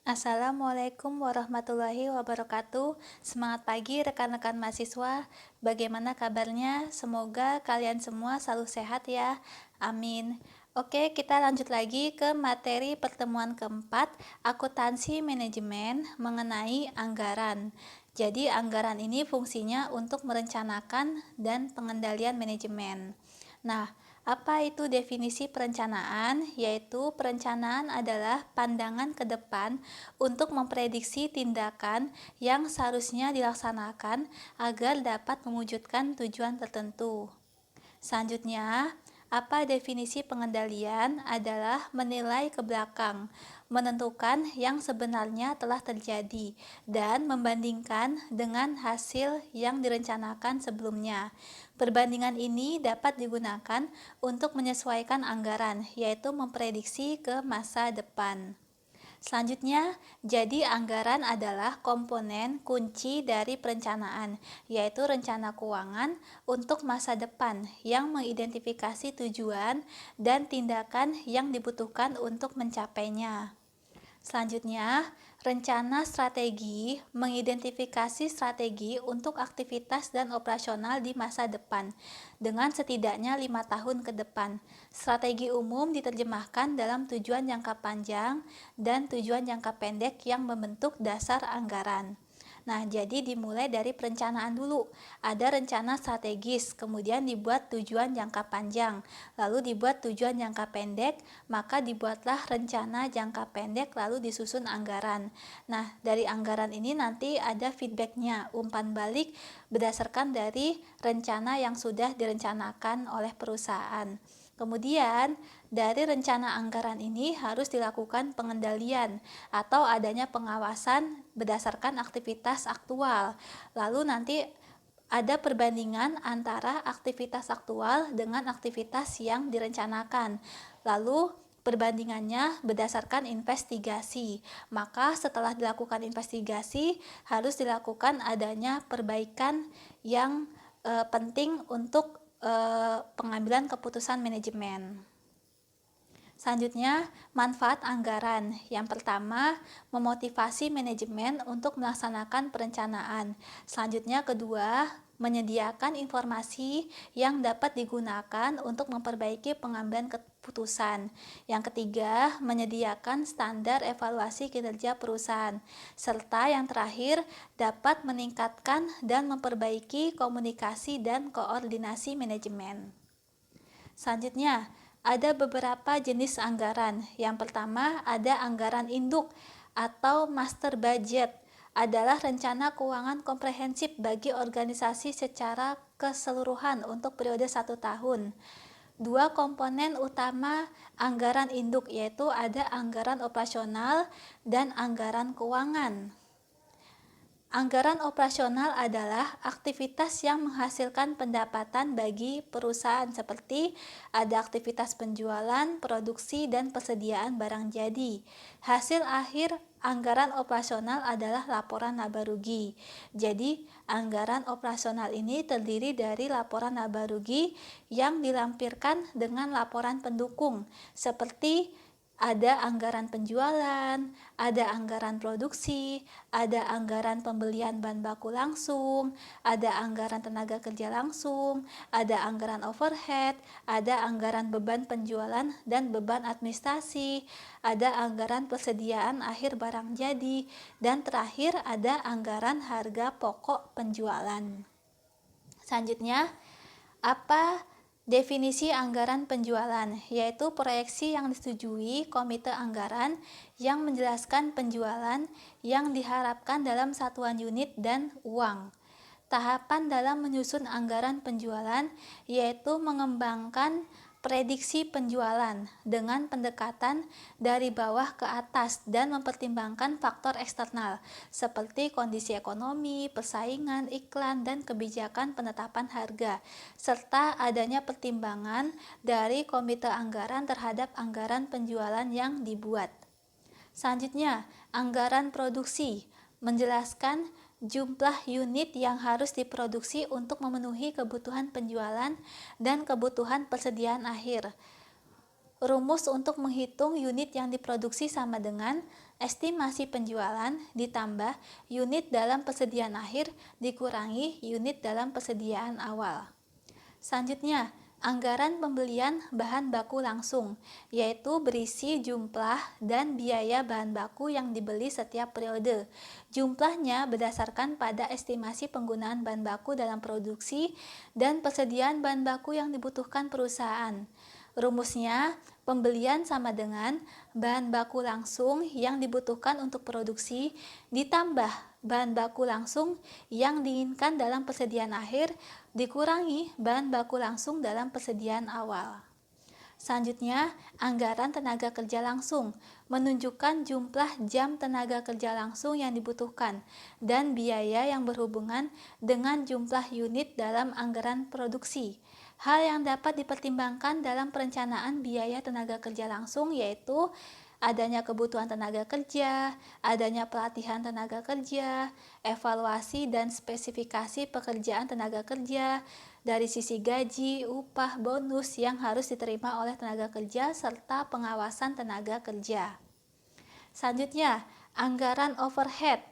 Assalamualaikum warahmatullahi wabarakatuh. Semangat pagi rekan-rekan mahasiswa. Bagaimana kabarnya? Semoga kalian semua selalu sehat ya. Amin. Oke, kita lanjut lagi ke materi pertemuan keempat, akuntansi manajemen mengenai anggaran. Jadi anggaran ini fungsinya untuk merencanakan dan pengendalian manajemen. Nah, apa itu definisi perencanaan? Yaitu perencanaan adalah pandangan ke depan untuk memprediksi tindakan yang seharusnya dilaksanakan agar dapat mewujudkan tujuan tertentu. Selanjutnya, apa definisi pengendalian adalah menilai ke belakang, menentukan yang sebenarnya telah terjadi, dan membandingkan dengan hasil yang direncanakan sebelumnya. Perbandingan ini dapat digunakan untuk menyesuaikan anggaran, yaitu memprediksi ke masa depan. Selanjutnya, jadi anggaran adalah komponen kunci dari perencanaan, yaitu rencana keuangan untuk masa depan yang mengidentifikasi tujuan dan tindakan yang dibutuhkan untuk mencapainya. Selanjutnya, rencana strategi mengidentifikasi strategi untuk aktivitas dan operasional di masa depan dengan setidaknya 5 tahun ke depan. Strategi umum diterjemahkan dalam tujuan jangka panjang dan tujuan jangka pendek yang membentuk dasar anggaran. Nah, jadi dimulai dari perencanaan dulu. Ada rencana strategis, kemudian dibuat tujuan jangka panjang, lalu dibuat tujuan jangka pendek, maka dibuatlah rencana jangka pendek, lalu disusun anggaran. Nah, dari anggaran ini nanti ada feedbacknya, umpan balik berdasarkan dari rencana yang sudah direncanakan oleh perusahaan. Kemudian, dari rencana anggaran ini harus dilakukan pengendalian atau adanya pengawasan berdasarkan aktivitas aktual. Lalu nanti ada perbandingan antara aktivitas aktual dengan aktivitas yang direncanakan. Lalu perbandingannya berdasarkan investigasi. Maka setelah dilakukan investigasi harus dilakukan adanya perbaikan yang penting untuk pengambilan keputusan manajemen. Selanjutnya, manfaat anggaran. Yang pertama, memotivasi manajemen untuk melaksanakan perencanaan. Selanjutnya, kedua, menyediakan informasi yang dapat digunakan untuk memperbaiki pengambilan keputusan. Yang ketiga, menyediakan standar evaluasi kinerja perusahaan. Serta yang terakhir, dapat meningkatkan dan memperbaiki komunikasi dan koordinasi manajemen. Selanjutnya, ada beberapa jenis anggaran. Yang pertama, ada anggaran induk atau master budget. Adalah rencana keuangan komprehensif bagi organisasi secara keseluruhan untuk periode 1 tahun. Dua komponen utama anggaran induk yaitu ada anggaran operasional dan anggaran keuangan. Anggaran operasional adalah aktivitas yang menghasilkan pendapatan bagi perusahaan seperti ada aktivitas penjualan, produksi, dan persediaan barang jadi. Hasil akhir anggaran operasional adalah laporan laba rugi. Jadi, anggaran operasional ini terdiri dari laporan laba rugi yang dilampirkan dengan laporan pendukung seperti ada anggaran penjualan, ada anggaran produksi, ada anggaran pembelian bahan baku langsung, ada anggaran tenaga kerja langsung, ada anggaran overhead, ada anggaran beban penjualan dan beban administrasi, ada anggaran persediaan akhir barang jadi, dan terakhir ada anggaran harga pokok penjualan. Selanjutnya, apa definisi anggaran penjualan? Yaitu proyeksi yang disetujui komite anggaran yang menjelaskan penjualan yang diharapkan dalam satuan unit dan uang. Tahapan dalam menyusun anggaran penjualan yaitu mengembangkan prediksi penjualan dengan pendekatan dari bawah ke atas dan mempertimbangkan faktor eksternal seperti kondisi ekonomi, persaingan, iklan, dan kebijakan penetapan harga, serta adanya pertimbangan dari komite anggaran terhadap anggaran penjualan yang dibuat. Selanjutnya, anggaran produksi menjelaskan jumlah unit yang harus diproduksi untuk memenuhi kebutuhan penjualan dan kebutuhan persediaan akhir. Rumus untuk menghitung unit yang diproduksi sama dengan estimasi penjualan ditambah unit dalam persediaan akhir dikurangi unit dalam persediaan awal. Selanjutnya, anggaran pembelian bahan baku langsung, yaitu berisi jumlah dan biaya bahan baku yang dibeli setiap periode. Jumlahnya berdasarkan pada estimasi penggunaan bahan baku dalam produksi dan persediaan bahan baku yang dibutuhkan perusahaan. Rumusnya, pembelian sama dengan bahan baku langsung yang dibutuhkan untuk produksi ditambah bahan baku langsung yang diinginkan dalam persediaan akhir dikurangi bahan baku langsung dalam persediaan awal. Selanjutnya, anggaran tenaga kerja langsung menunjukkan jumlah jam tenaga kerja langsung yang dibutuhkan dan biaya yang berhubungan dengan jumlah unit dalam anggaran produksi. Hal yang dapat dipertimbangkan dalam perencanaan biaya tenaga kerja langsung yaitu adanya kebutuhan tenaga kerja, adanya pelatihan tenaga kerja, evaluasi dan spesifikasi pekerjaan tenaga kerja, dari sisi gaji, upah, bonus yang harus diterima oleh tenaga kerja, serta pengawasan tenaga kerja. Selanjutnya, anggaran overhead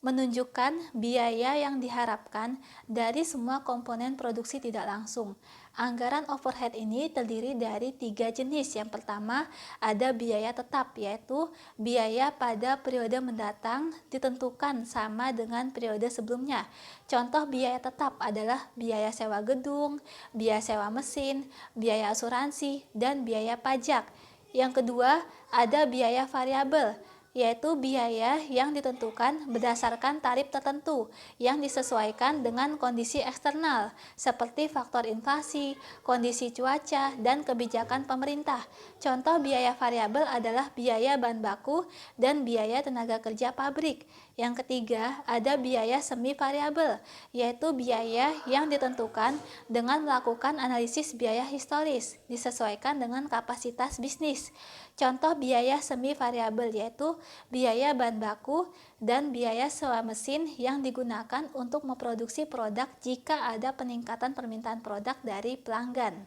menunjukkan biaya yang diharapkan dari semua komponen produksi tidak langsung. Anggaran overhead ini terdiri dari 3 jenis. Yang pertama, ada biaya tetap, yaitu biaya pada periode mendatang ditentukan sama dengan periode sebelumnya. Contoh biaya tetap adalah biaya sewa gedung, biaya sewa mesin, biaya asuransi, dan biaya pajak. Yang kedua, ada biaya variabel, yaitu biaya yang ditentukan berdasarkan tarif tertentu yang disesuaikan dengan kondisi eksternal seperti faktor inflasi, kondisi cuaca, dan kebijakan pemerintah. Contoh biaya variabel adalah biaya bahan baku dan biaya tenaga kerja pabrik. Yang ketiga, ada biaya semi variabel, yaitu biaya yang ditentukan dengan melakukan analisis biaya historis disesuaikan dengan kapasitas bisnis. Contoh biaya semi variabel yaitu biaya bahan baku dan biaya sewa mesin yang digunakan untuk memproduksi produk jika ada peningkatan permintaan produk dari pelanggan.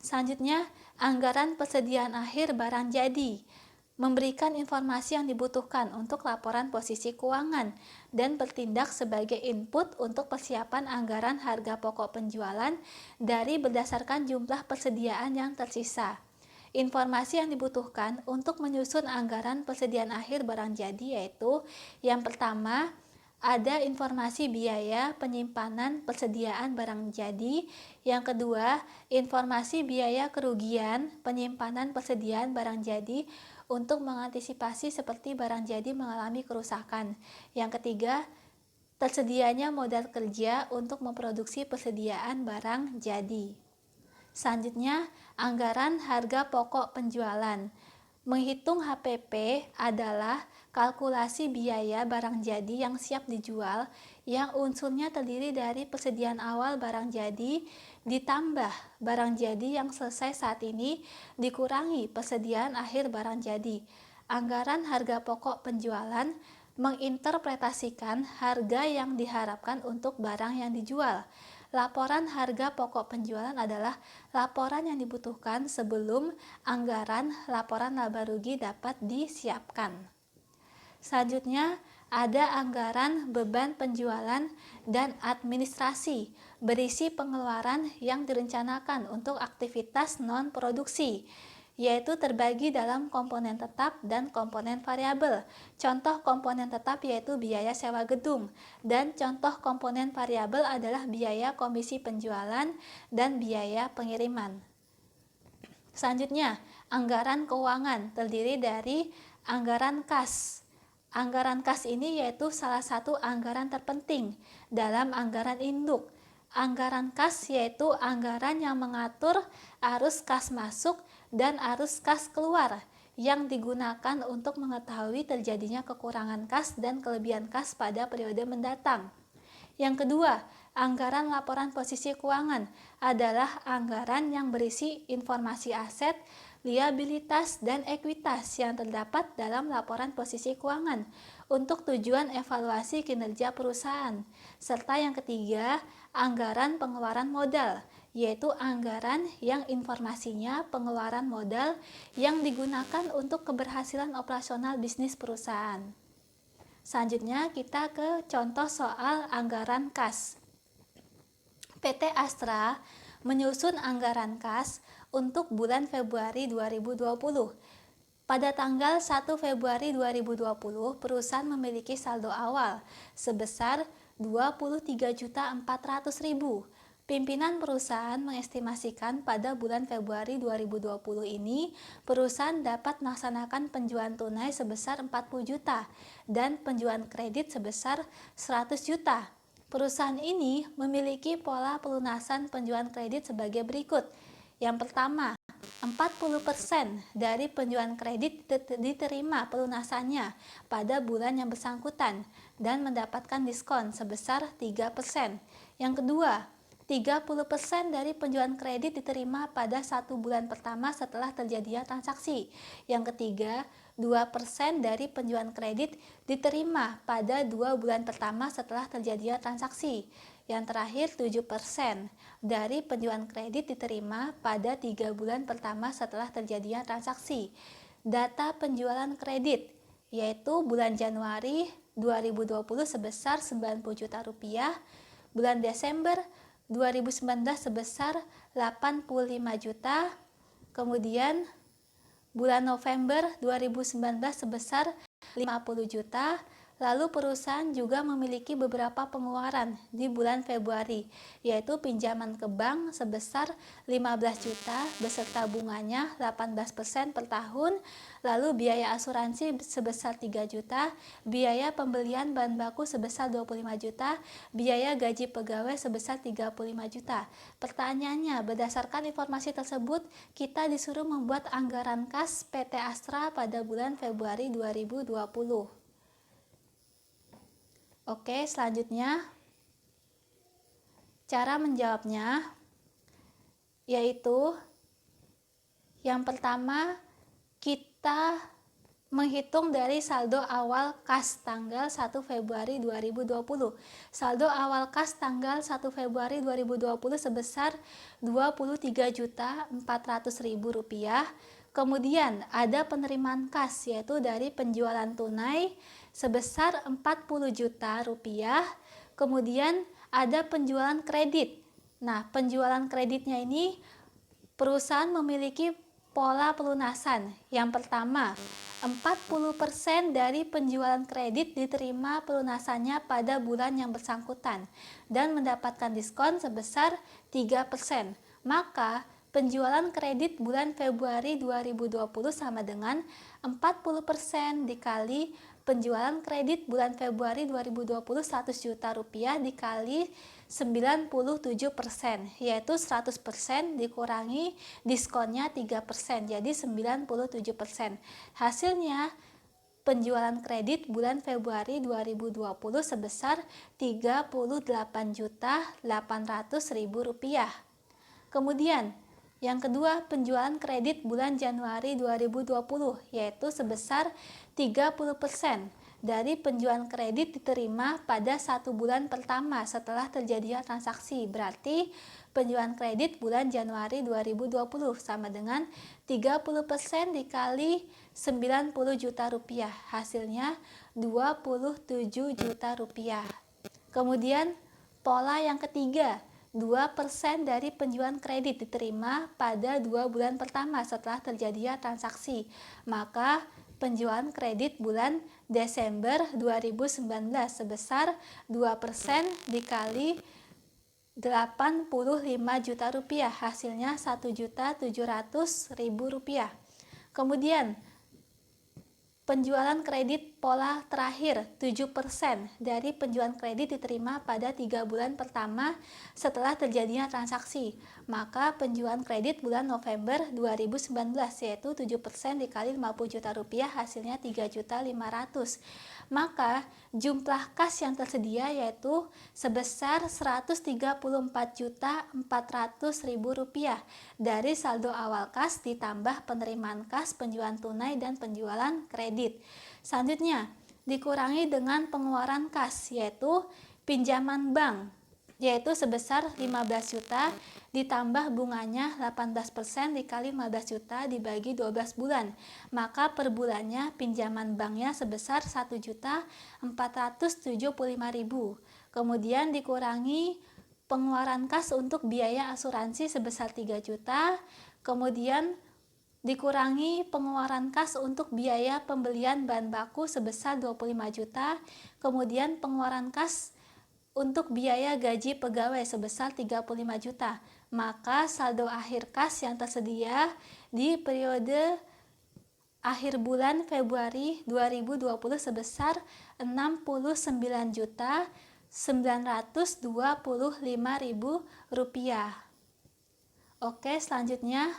Selanjutnya, anggaran persediaan akhir barang jadi memberikan informasi yang dibutuhkan untuk laporan posisi keuangan dan bertindak sebagai input untuk persiapan anggaran harga pokok penjualan dari berdasarkan jumlah persediaan yang tersisa. Informasi yang dibutuhkan untuk menyusun anggaran persediaan akhir barang jadi yaitu yang pertama, ada informasi biaya penyimpanan persediaan barang jadi. Yang kedua, informasi biaya kerugian penyimpanan persediaan barang jadi untuk mengantisipasi seperti barang jadi mengalami kerusakan. Yang ketiga, tersedianya modal kerja untuk memproduksi persediaan barang jadi. Selanjutnya, anggaran harga pokok penjualan. Menghitung HPP adalah kalkulasi biaya barang jadi yang siap dijual yang unsurnya terdiri dari persediaan awal barang jadi ditambah barang jadi yang selesai saat ini dikurangi persediaan akhir barang jadi. Anggaran harga pokok penjualan menginterpretasikan harga yang diharapkan untuk barang yang dijual. Laporan harga pokok penjualan adalah laporan yang dibutuhkan sebelum anggaran laporan laba rugi dapat disiapkan. Selanjutnya, ada anggaran beban penjualan dan administrasi, berisi pengeluaran yang direncanakan untuk aktivitas non-produksi, yaitu terbagi dalam komponen tetap dan komponen variabel. Contoh komponen tetap yaitu biaya sewa gedung, dan contoh komponen variabel adalah biaya komisi penjualan dan biaya pengiriman. Selanjutnya, anggaran keuangan terdiri dari anggaran kas. Anggaran kas ini yaitu salah satu anggaran terpenting dalam anggaran induk. Anggaran kas yaitu anggaran yang mengatur arus kas masuk dan arus kas keluar yang digunakan untuk mengetahui terjadinya kekurangan kas dan kelebihan kas pada periode mendatang. Yang kedua, anggaran laporan posisi keuangan adalah anggaran yang berisi informasi aset, liabilitas, dan ekuitas yang terdapat dalam laporan posisi keuangan untuk tujuan evaluasi kinerja perusahaan. Serta yang ketiga, anggaran pengeluaran modal, yaitu anggaran yang informasinya pengeluaran modal yang digunakan untuk keberhasilan operasional bisnis perusahaan. Selanjutnya kita ke contoh soal anggaran kas. PT Astra menyusun anggaran kas untuk bulan Februari 2020. Pada tanggal 1 Februari 2020, perusahaan memiliki saldo awal sebesar 23.400.000. Pimpinan perusahaan mengestimasikan pada bulan Februari 2020 ini, perusahaan dapat melaksanakan penjualan tunai sebesar 40 juta dan penjualan kredit sebesar 100 juta. Perusahaan ini memiliki pola pelunasan penjualan kredit sebagai berikut. Yang pertama, 40% dari penjualan kredit diterima pelunasannya pada bulan yang bersangkutan dan mendapatkan diskon sebesar 3%. Yang kedua, 30% dari penjualan kredit diterima pada 1 bulan pertama setelah terjadinya transaksi. Yang ketiga, 2% dari penjualan kredit diterima pada 2 bulan pertama setelah terjadinya transaksi. Yang terakhir, 7% dari penjualan kredit diterima pada 3 bulan pertama setelah terjadinya transaksi. Data penjualan kredit yaitu bulan Januari 2020 sebesar 90 juta rupiah, bulan Desember 2019 sebesar 85 juta, kemudian bulan November 2019 sebesar 50 juta. Lalu perusahaan juga memiliki beberapa pengeluaran di bulan Februari, yaitu pinjaman ke bank sebesar 15 juta beserta bunganya 18% per tahun, lalu biaya asuransi sebesar 3 juta, biaya pembelian bahan baku sebesar 25 juta, biaya gaji pegawai sebesar 35 juta. Pertanyaannya, berdasarkan informasi tersebut, kita disuruh membuat anggaran kas PT Astra pada bulan Februari 2020. Oke, selanjutnya cara menjawabnya yaitu yang pertama kita menghitung dari saldo awal kas tanggal 1 Februari 2020. Saldo awal kas tanggal 1 Februari 2020 sebesar Rp23.400.000. Kemudian ada penerimaan kas yaitu dari penjualan tunai sebesar 40 juta rupiah. Kemudian ada penjualan kredit. Nah, penjualan kreditnya ini perusahaan memiliki pola pelunasan. Yang pertama, 40% dari penjualan kredit diterima pelunasannya pada bulan yang bersangkutan dan mendapatkan diskon sebesar 3%. Maka penjualan kredit bulan Februari 2020 sama dengan 40% dikali penjualan kredit bulan Februari 2020 100 juta rupiah dikali 97%, yaitu 100% dikurangi diskonnya 3%, jadi 97%. Hasilnya penjualan kredit bulan Februari 2020 sebesar Rp38.800.000. Kemudian yang kedua, penjualan kredit bulan Januari 2020 yaitu sebesar 30% dari penjualan kredit diterima pada 1 bulan pertama setelah terjadinya transaksi. Berarti penjualan kredit bulan Januari 2020 sama dengan 30% dikali 90 juta rupiah. Hasilnya 27 juta rupiah. Kemudian pola yang ketiga, 2% dari penjualan kredit diterima pada 2 bulan pertama setelah terjadinya transaksi. Maka penjualan kredit bulan Desember 2019 sebesar 2% dikali 85 juta rupiah. Hasilnya 1.700.000 rupiah. Kemudian penjualan kredit pola terakhir, 7% dari penjualan kredit diterima pada 3 bulan pertama setelah terjadinya transaksi. Maka penjualan kredit bulan November 2019 yaitu 7% dikali 50 juta rupiah hasilnya 3.500.000. Maka jumlah kas yang tersedia yaitu sebesar Rp134.400.000 dari saldo awal kas ditambah penerimaan kas, penjualan tunai, dan penjualan kredit. Selanjutnya dikurangi dengan pengeluaran kas yaitu pinjaman bank yaitu sebesar 15 juta ditambah bunganya 18% dikali 15 juta dibagi 12 bulan. Maka per bulannya pinjaman banknya sebesar 1.475.000. Kemudian dikurangi pengeluaran kas untuk biaya asuransi sebesar 3 juta. Kemudian dikurangi pengeluaran kas untuk biaya pembelian bahan baku sebesar 25 juta. Kemudian pengeluaran kas untuk biaya gaji pegawai sebesar 35 juta. Maka saldo akhir kas yang tersedia di periode akhir bulan Februari 2020 sebesar 69.925.000 rupiah. Oke, selanjutnya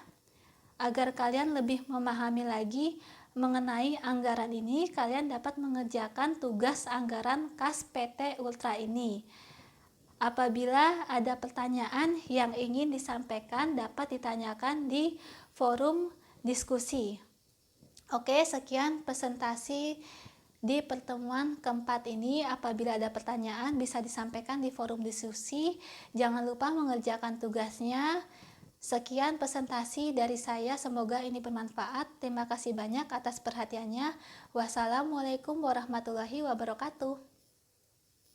agar kalian lebih memahami lagi mengenai anggaran ini, kalian dapat mengerjakan tugas anggaran kas PT Ultra ini. Apabila ada pertanyaan yang ingin disampaikan, dapat ditanyakan di forum diskusi. Oke, sekian presentasi di pertemuan keempat ini. Apabila ada pertanyaan bisa disampaikan di forum diskusi. Jangan lupa mengerjakan tugasnya. Sekian presentasi dari saya, semoga ini bermanfaat. Terima kasih banyak atas perhatiannya. Wassalamualaikum warahmatullahi wabarakatuh.